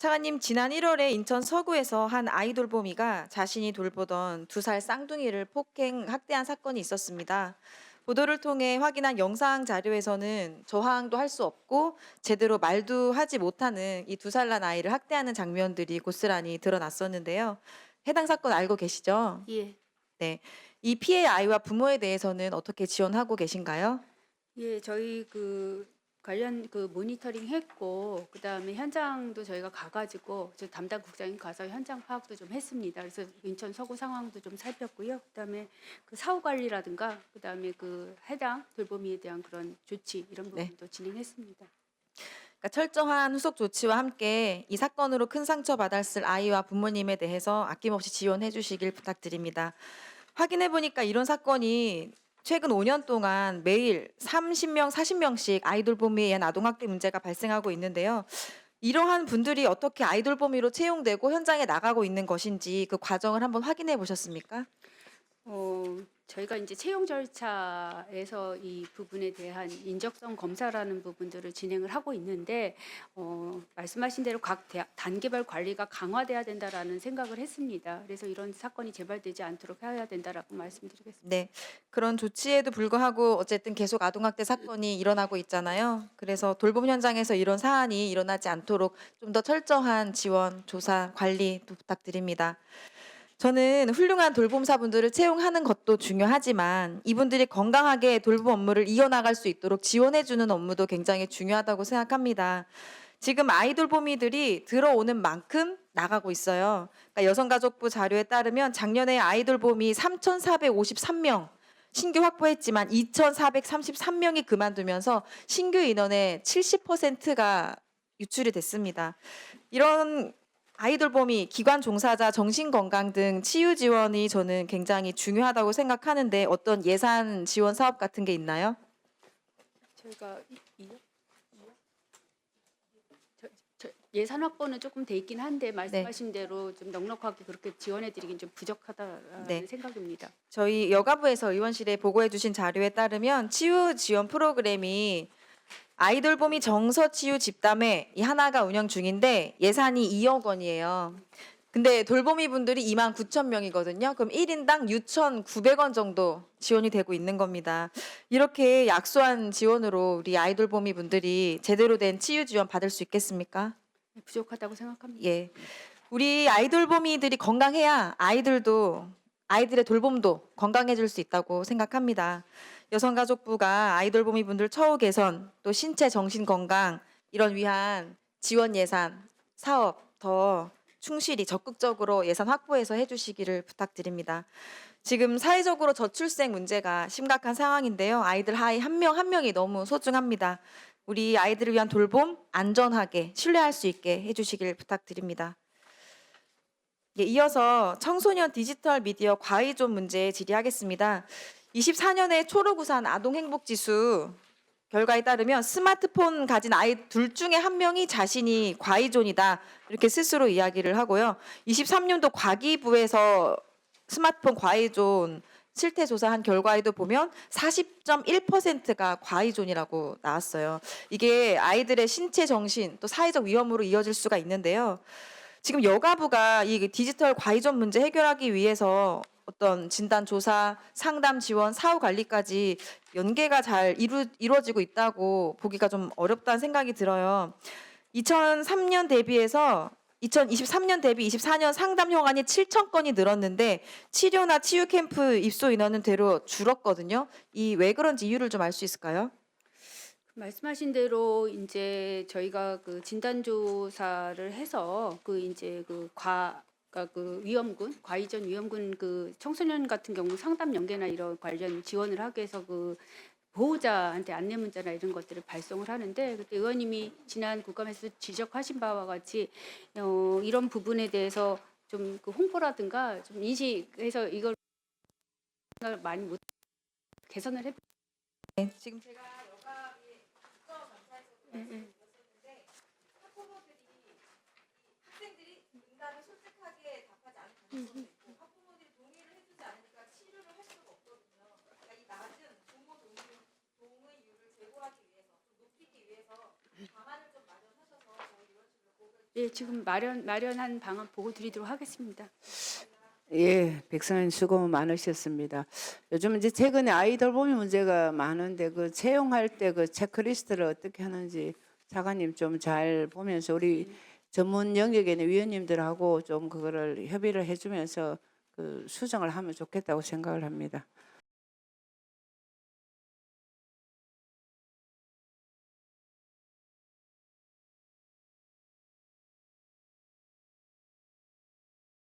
차관님, 지난 1월에 인천 서구에서 한 아이 돌보미가 자신이 돌보던 2살 쌍둥이를 폭행, 학대한 사건이 있었습니다. 보도를 통해 확인한 영상 자료에서는 저항도 할 수 없고 제대로 말도 하지 못하는 이 2살 난 아이를 학대하는 장면들이 고스란히 드러났었는데요. 해당 사건 알고 계시죠? 예. 네. 이 피해 아이와 부모에 대해서는 어떻게 지원하고 계신가요? 예, 저희 관련 모니터링 했고, 그다음에 현장도 저희가 가가지고, 저 담당 국장님 가서 현장 파악도 좀 했습니다. 그래서 인천 서구 상황도 좀 살폈고요. 그다음에 사후 관리라든가, 그다음에 해당 돌보미에 대한 그런 조치, 이런 네. 부분도 진행했습니다. 그러니까 철저한 후속 조치와 함께 이 사건으로 큰 상처 받았을 아이와 부모님에 대해서 아낌없이 지원해 주시길 부탁드립니다. 확인해 보니까 이런 사건이 최근 5년 동안 매일 30명, 40명씩 아이돌봄에 의한 아동학대 문제가 발생하고 있는데요. 이러한 분들이 어떻게 아이돌봄이로 채용되고 현장에 나가고 있는 것인지 그 과정을 한번 확인해 보셨습니까? 저희가 이제 채용 절차에서 이 부분에 대한 인적성 검사라는 부분들을 진행을 하고 있는데, 말씀하신 대로 각 단계별 관리가 강화돼야 된다라는 생각을 했습니다. 그래서 이런 사건이 재발되지 않도록 해야 된다라고 말씀드리겠습니다. 네. 그런 조치에도 불구하고 어쨌든 계속 아동학대 사건이 일어나고 있잖아요. 그래서 돌봄 현장에서 이런 사안이 일어나지 않도록 좀 더 철저한 지원, 조사, 관리도 부탁드립니다. 저는 훌륭한 돌봄사분들을 채용하는 것도 중요하지만 이분들이 건강하게 돌봄 업무를 이어나갈 수 있도록 지원해주는 업무도 굉장히 중요하다고 생각합니다. 지금 아이돌봄이들이 들어오는 만큼 나가고 있어요. 그러니까 여성가족부 자료에 따르면 작년에 아이돌봄이 3,453명 신규 확보했지만 2,433명이 그만두면서 신규 인원의 70%가 유출이 됐습니다. 이런 아이돌봄이 기관 종사자 정신건강 등 치유 지원이 저는 굉장히 중요하다고 생각하는데 어떤 예산 지원 사업 같은 게 있나요? 저희가 예산 확보는 조금 돼 있긴 한데, 네. 말씀하신 대로 좀 넉넉하게 그렇게 지원해드리긴 좀 부족하다라는 네. 생각입니다. 저희 여가부에서 의원실에 보고해 주신 자료에 따르면 치유 지원 프로그램이 아이돌봄이 정서치유 집담회 이 하나가 운영 중인데 예산이 2억 원이에요. 근데 돌보미 분들이 29,000명이거든요. 그럼 1인당 6,900원 정도 지원이 되고 있는 겁니다. 이렇게 약소한 지원으로 우리 아이돌보미 분들이 제대로 된 치유 지원 받을 수 있겠습니까? 네, 부족하다고 생각합니다. 예. 우리 아이돌보미들이 건강해야 아이들의 돌봄도 건강해질 수 있다고 생각합니다. 여성가족부가 아이돌보미 분들 처우 개선, 또 신체 정신 건강 이런 위한 지원 예산, 사업 더 충실히 적극적으로 예산 확보해서 해주시기를 부탁드립니다. 지금 사회적으로 저출생 문제가 심각한 상황인데요. 아이들 하이 한 명 한 명이 너무 소중합니다. 우리 아이들을 위한 돌봄 안전하게 신뢰할 수 있게 해주시길 부탁드립니다. 예, 이어서 청소년 디지털 미디어 과의존 문제 질의하겠습니다. 24년에 초록우산 아동행복지수 결과에 따르면 스마트폰 가진 아이 둘 중에 한 명이 자신이 과의존이다 이렇게 스스로 이야기를 하고요. 23년도 과기부에서 스마트폰 과의존 실태 조사한 결과에도 보면 40.1%가 과의존이라고 나왔어요. 이게 아이들의 신체 정신 또 사회적 위험으로 이어질 수가 있는데요. 지금 여가부가 이 디지털 과의존 문제 해결하기 위해서 어떤 진단 조사, 상담 지원, 사후 관리까지 연계가 잘 이루어지고 있다고 보기가 좀 어렵다는 생각이 들어요. 2003년 대비해서 2023년 대비 24년 상담 현안이 7,000건이 늘었는데 치료나 치유 캠프 입소 인원은 대로 줄었거든요. 이 왜 그런지 이유를 좀 알 수 있을까요? 말씀하신 대로 이제 저희가 진단 조사를 해서 이제 그러니까 위험군, 과의전 위험군 청소년 같은 경우 상담 연계나 이런 관련 지원을 하기 위해서 보호자한테 안내 문자나 이런 것들을 발송을 하는데, 그때 의원님이 지난 국감에서 지적하신 바와 같이 이런 부분에 대해서 좀 홍보라든가 좀 인식해서 이걸 많이 못 개선을 해. 네, 지금 제가 학생들이 응답을 솔직하게 답하지 않고 학부모들이 동의를 해주지 않으니까 치료를 할 수가 없거든요. 그러니까 이 낮은 부모 동의율을 제고하기 위해서 좀 높이기 위해서 방안을 좀 마련하셔서 저희 이런 식으로 보고해 예, 지금 마련한 방안 보고 드리도록 하겠습니다. 예, 백성인 수고 많으셨습니다. 요즘 이제 최근에 아이 돌보미 문제가 많은데 그 채용할 때 그 체크리스트를 어떻게 하는지 차관님 좀 잘 보면서 우리 전문 영역에 있는 위원님들하고 좀 그거를 협의를 해주면서 그 수정을 하면 좋겠다고 생각을 합니다.